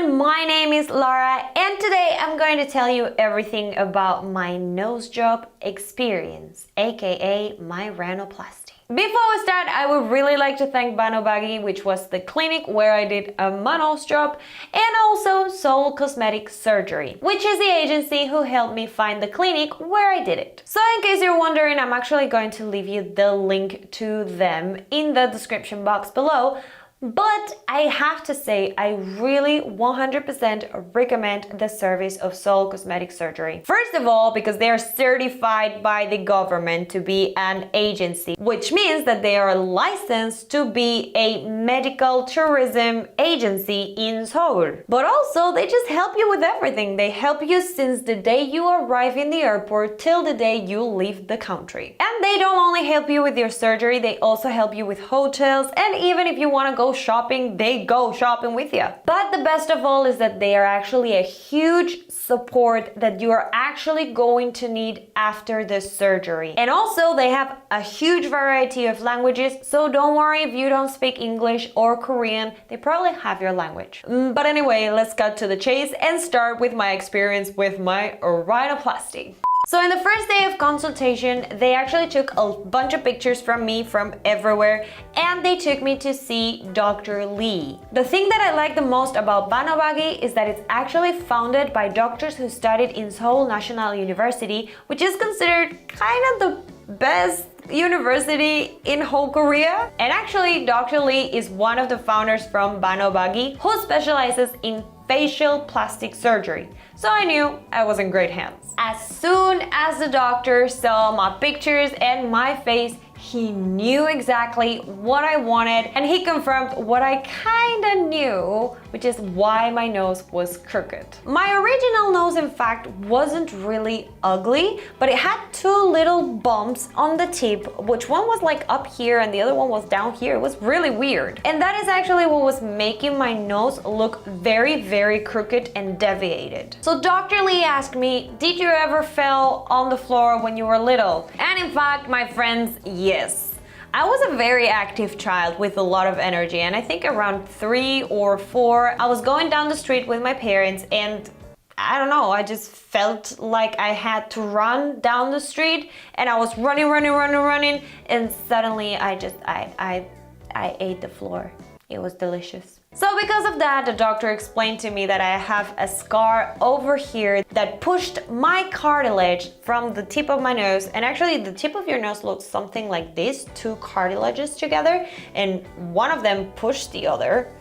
everyone, my name is Lara and today I'm going to tell you everything about my nose job experience, aka my rhinoplasty. Before we start, I would really like to thank BANOBAGI, which was the clinic where I did my nose job, and also Soul Cosmetic Surgery, which is the agency who helped me find the clinic where I did it. So in case you're wondering, I'm actually going to leave you the link to them in the description box below. But I have to say, I really 100% recommend the service of Soul Cosmetic Surgery. First of all, because they are certified by the government to be an agency, which means that they are licensed to be a medical tourism agency in Seoul. But also, they just help you with everything. They help you since the day you arrive in the airport till the day you leave the country. And they don't only help you with your surgery, they also help you with hotels, and even if you want to go shopping, they go shopping with you. But the best of all is that they are actually a huge support that you are actually going to need after the surgery. And also they have a huge variety of languages, so don't worry if you don't speak English or Korean, they probably have your language. But anyway, let's cut to the chase and start with my experience with my rhinoplasty. So in the first day of consultation, they actually took a bunch of pictures from me from everywhere and they took me to see Dr. Lee. The thing that I like the most about BANOBAGI is that it's actually founded by doctors who studied in Seoul National University, which is considered kind of the best university in whole Korea. And actually, Dr. Lee is one of the founders from BANOBAGI who specializes in facial plastic surgery. So I knew I was in great hands. As soon as the doctor saw my pictures and my face, he knew exactly what I wanted and he confirmed what I kinda knew, which is why my nose was crooked. My original nose, in fact, wasn't really ugly, but it had two little bumps on the tip, which one was like up here and the other one was down here. It was really weird. And that is actually what was making my nose look very, very crooked and deviated. So Dr. Lee asked me, did you ever fell on the floor when you were little? And in fact, my friends, yes. I was a very active child with a lot of energy, and I think around 3 or 4, I was going down the street with my parents and I don't know, I just felt like I had to run down the street and I was running and suddenly I ate the floor. It was delicious. So because of that, the doctor explained to me that I have a scar over here that pushed my cartilage from the tip of my nose, and actually the tip of your nose looks something like this, two cartilages together, and one of them pushed the other.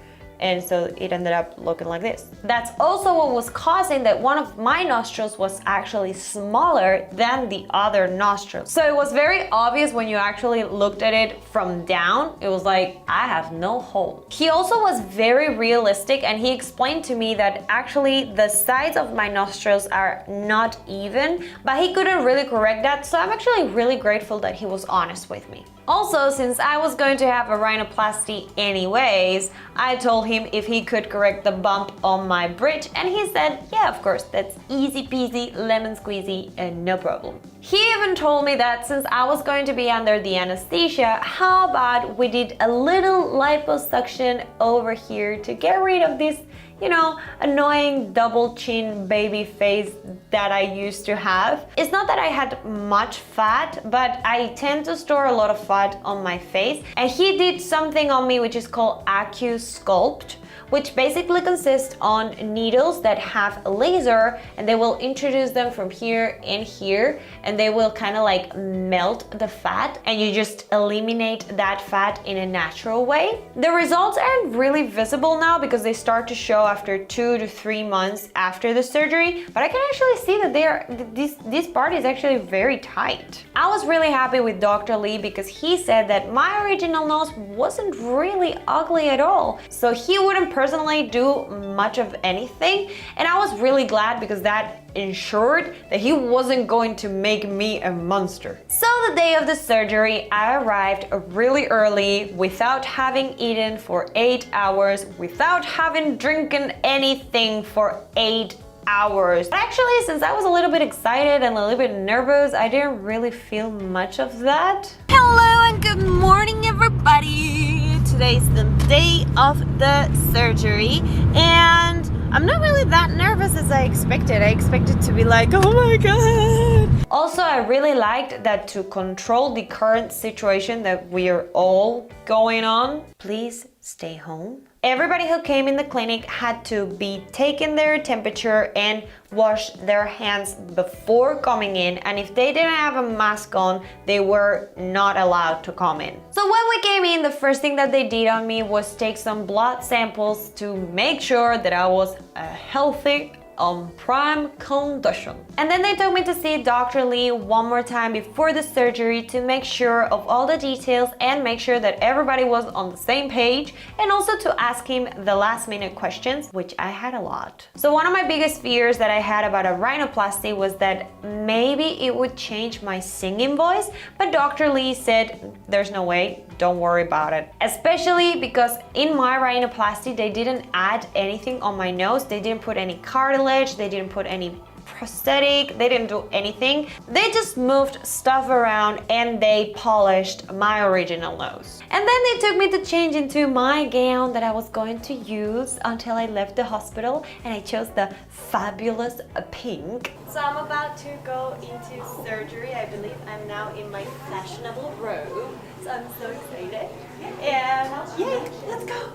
And so it ended up looking like this. That's also what was causing that one of my nostrils was actually smaller than the other nostrils. So it was very obvious when you actually looked at it from down. It was like, I have no hole. He also was very realistic and he explained to me that actually the sides of my nostrils are not even, but he couldn't really correct that. So I'm actually really grateful that he was honest with me. Also, since I was going to have a rhinoplasty anyways, I told him if he could correct the bump on my bridge, and he said, yeah, of course, that's easy peasy, lemon squeezy, and no problem. He even told me that since I was going to be under the anesthesia, how about we did a little liposuction over here to get rid of this, you know, annoying double chin baby face that I used to have. It's not that I had much fat, but I tend to store a lot of fat on my face. And he did something on me which is called AcuSculpt, which basically consists on needles that have a laser, and they will introduce them from here and here, and they will kind of like melt the fat, and you just eliminate that fat in a natural way. The results aren't really visible now because they start to show after 2 to 3 months after the surgery, but I can actually see that this part is actually very tight. I was really happy with Dr. Lee because he said that my original nose wasn't really ugly at all, so he wouldn't personally do much of anything, and I was really glad because that ensured that he wasn't going to make me a monster. So the day of the surgery, I arrived really early without having eaten for 8 hours, without having drinking anything for 8 hours. But actually, since I was a little bit excited and a little bit nervous, I didn't really feel much of that. Hello and good morning, everybody. Today's the day of the surgery, and I'm not really that nervous as I expected. I expected to be like, oh my god. Also, I really liked that to control the current situation that we are all going on, please stay home. Everybody who came in the clinic had to be taken their temperature and wash their hands before coming in, and if they didn't have a mask on, they were not allowed to come in. So when we came in, the first thing that they did on me was take some blood samples to make sure that I was healthy, on prime condition. And then they took me to see Dr. Lee one more time before the surgery to make sure of all the details and make sure that everybody was on the same page, and also to ask him the last minute questions, which I had a lot. So one of my biggest fears that I had about a rhinoplasty was that maybe it would change my singing voice, but Dr. Lee said there's no way, don't worry about it. Especially because in my rhinoplasty they didn't add anything on my nose, they didn't put any cartilage, they didn't put any prosthetic, they didn't do anything. They just moved stuff around and they polished my original nose. And then they took me to change into my gown that I was going to use until I left the hospital, and I chose the fabulous pink. So I'm about to go into surgery. I believe I'm now in my fashionable robe, so I'm so excited. And yay, let's go!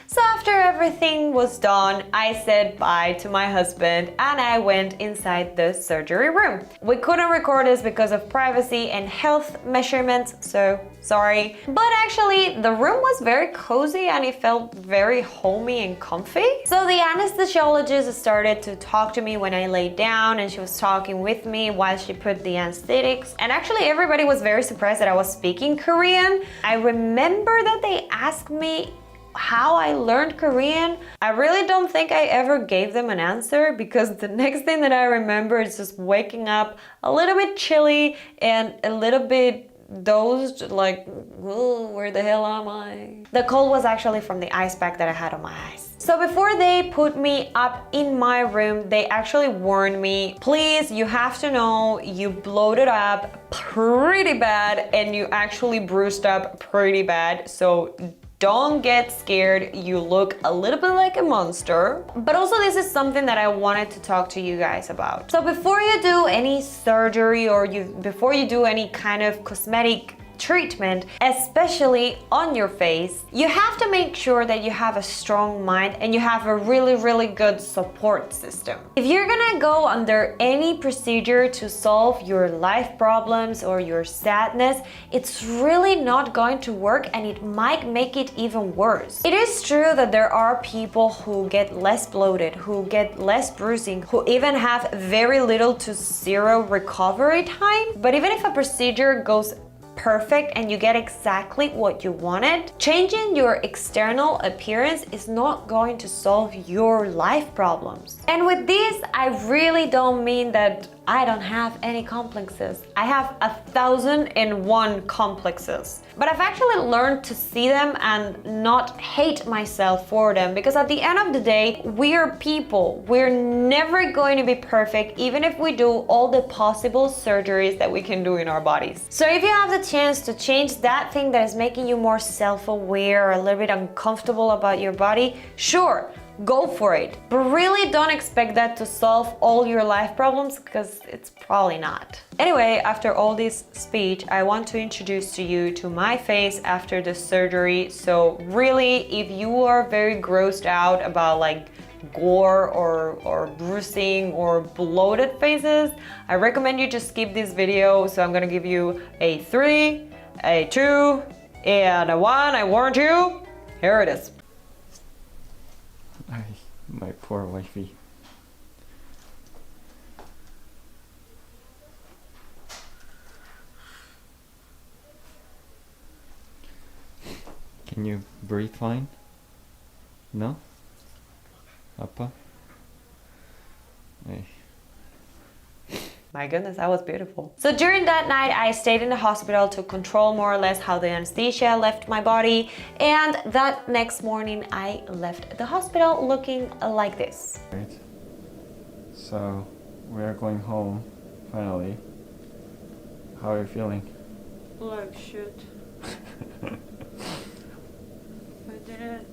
So after everything was done, I said bye to my husband and I went inside the surgery room. We couldn't record this because of privacy and health measurements, so sorry. But actually, the room was very cozy and it felt very homey and comfy. So the anesthesiologist started to talk to me when I laid down, and she was talking with me while she put the anesthetics. And actually, everybody was very surprised that I was speaking Korean. I remember that they asked me how I learned Korean. I really don't think I ever gave them an answer, because the next thing that I remember is just waking up a little bit chilly and a little bit dozed, like, whoa, where the hell am I? The cold was actually from the ice pack that I had on my eyes. So before they put me up in my room, they actually warned me, please, you have to know you bloated up pretty bad and you actually bruised up pretty bad, so don't get scared, you look a little bit like a monster. But also, this is something that I wanted to talk to you guys about. So before you do any surgery or before you do any kind of cosmetic treatment, especially on your face, you have to make sure that you have a strong mind and you have a really good support system. If you're gonna go under any procedure to solve your life problems or your sadness, it's really not going to work and it might make it even worse. It is true that there are people who get less bloated, who get less bruising, who even have very little to zero recovery time. But even if a procedure goes perfect and you get exactly what you wanted, changing your external appearance is not going to solve your life problems. And with this, I really don't mean that I don't have any complexes. I have 1,001 complexes. But I've actually learned to see them and not hate myself for them, because at the end of the day, we are people. We're never going to be perfect, even if we do all the possible surgeries that we can do in our bodies. So if you have the chance to change that thing that is making you more self-aware or a little bit uncomfortable about your body, sure, go for it. But really don't expect that to solve all your life problems, because it's probably not. Anyway, after all this speech, I want to introduce to you to my face after the surgery. So really, if you are very grossed out about like gore or bruising or bloated faces, I recommend you just skip this video. So I'm gonna give you a 3, a 2, and a 1. I warned you. Here it is. My poor wifey. Can you breathe fine? No? Appa? Hey. My goodness, that was beautiful. So during that night, I stayed in the hospital to control more or less how the anesthesia left my body. And that next morning, I left the hospital looking like this. Right. So, we are going home, finally. How are you feeling? Like shit. I didn't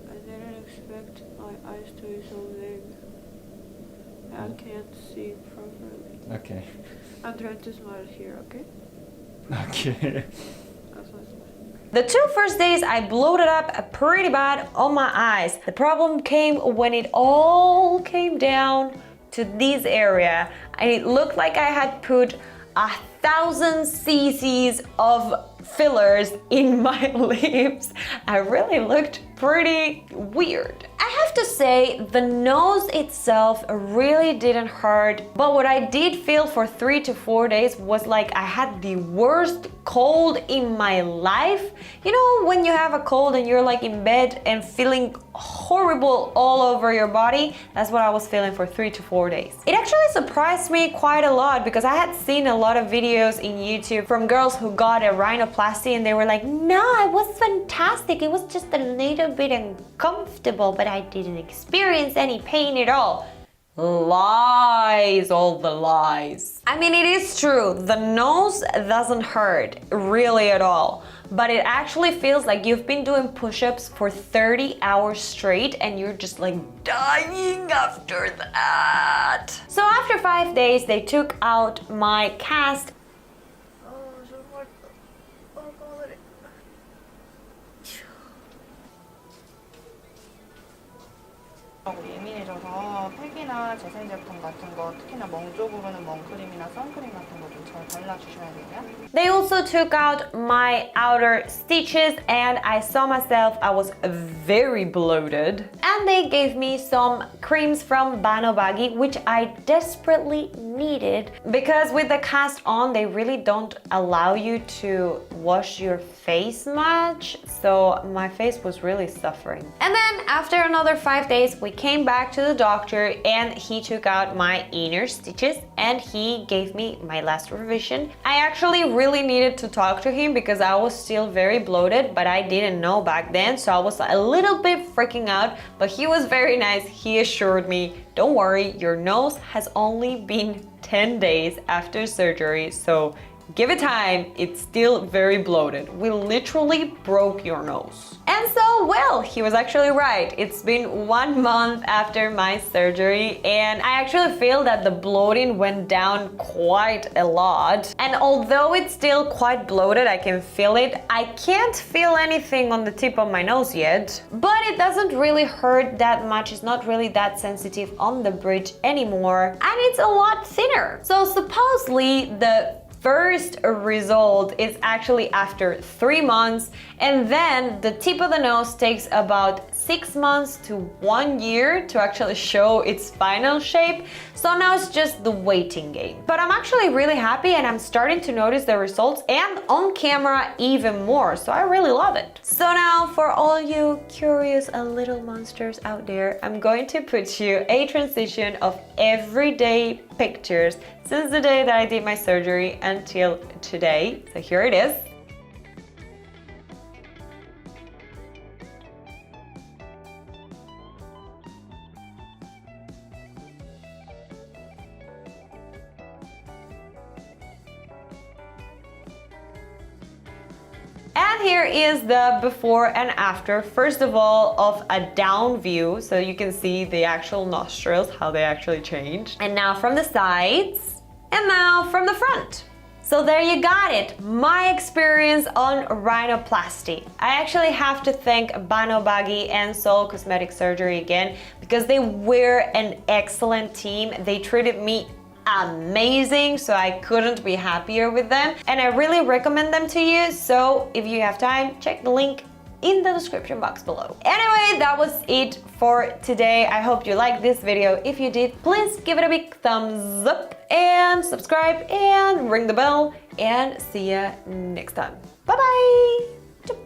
expect expect my eyes to be so big. I can't see properly. Okay. I'm trying to smile here, okay? Okay. That's my smile. The 2 first days I bloated up pretty bad on my eyes. The problem came when it all came down to this area and it looked like I had put 1,000 cc's of fillers in my lips. I really looked pretty weird. I have to say, the nose itself really didn't hurt, but what I did feel for 3 to 4 days was like I had the worst cold in my life. You know, when you have a cold and you're like in bed and feeling horrible all over your body? That's what I was feeling for 3 to 4 days. It actually surprised me quite a lot because I had seen a lot of videos in YouTube from girls who got a rhinoplasty and they were like, no, it was fantastic. It was just a little bit uncomfortable, but I didn't experience any pain at all. Lies, all the lies. I mean, it is true, the nose doesn't hurt really at all, but it actually feels like you've been doing push-ups for 30 hours straight and you're just like dying after that. So after 5 days, they took out my cast. 예민해져서 팩이나 재생 제품 같은 거 특히나 멍 쪽으로는 멍크림이나 선크림 같은 거 좀 잘 발라주셔야 돼요. They also took out my outer stitches and I saw myself, I was very bloated. And they gave me some creams from BANOBAGI, which I desperately needed because with the cast on, they really don't allow you to wash your face much. So my face was really suffering. And then after another 5 days, we came back to the doctor and he took out my inner stitches and he gave me my last revision. I actually really needed to talk to him because I was still very bloated, but I didn't know back then, so I was a little bit freaking out, but he was very nice. He assured me, don't worry, your nose has only been 10 days after surgery, so give it time, it's still very bloated. We literally broke your nose. And so, well, he was actually right. It's been 1 month after my surgery and I actually feel that the bloating went down quite a lot. And although it's still quite bloated, I can feel it. I can't feel anything on the tip of my nose yet, but it doesn't really hurt that much. It's not really that sensitive on the bridge anymore and it's a lot thinner. So supposedly the first result is actually after 3 months and then the tip of the nose takes about 6 months to 1 year to actually show its final shape. So now it's just the waiting game. But I'm actually really happy and I'm starting to notice the results and on camera even more. So I really love it. So now for all you curious little monsters out there, I'm going to put you a transition of everyday pictures since the day that I did my surgery until today. So here it is. And here is the before and after, first of all, of a down view, so you can see the actual nostrils, how they actually changed. And now from the sides, and now from the front. So there you got it, my experience on rhinoplasty. I actually have to thank BANOBAGI and Soul Cosmetic Surgery again because they were an excellent team. They treated me amazing, so I couldn't be happier with them and I really recommend them to you. So if you have time, check the link in the description box below. Anyway, that was it for today. I hope you liked this video. If you did, please give it a big thumbs up and subscribe and ring the bell and see ya next time. Bye bye.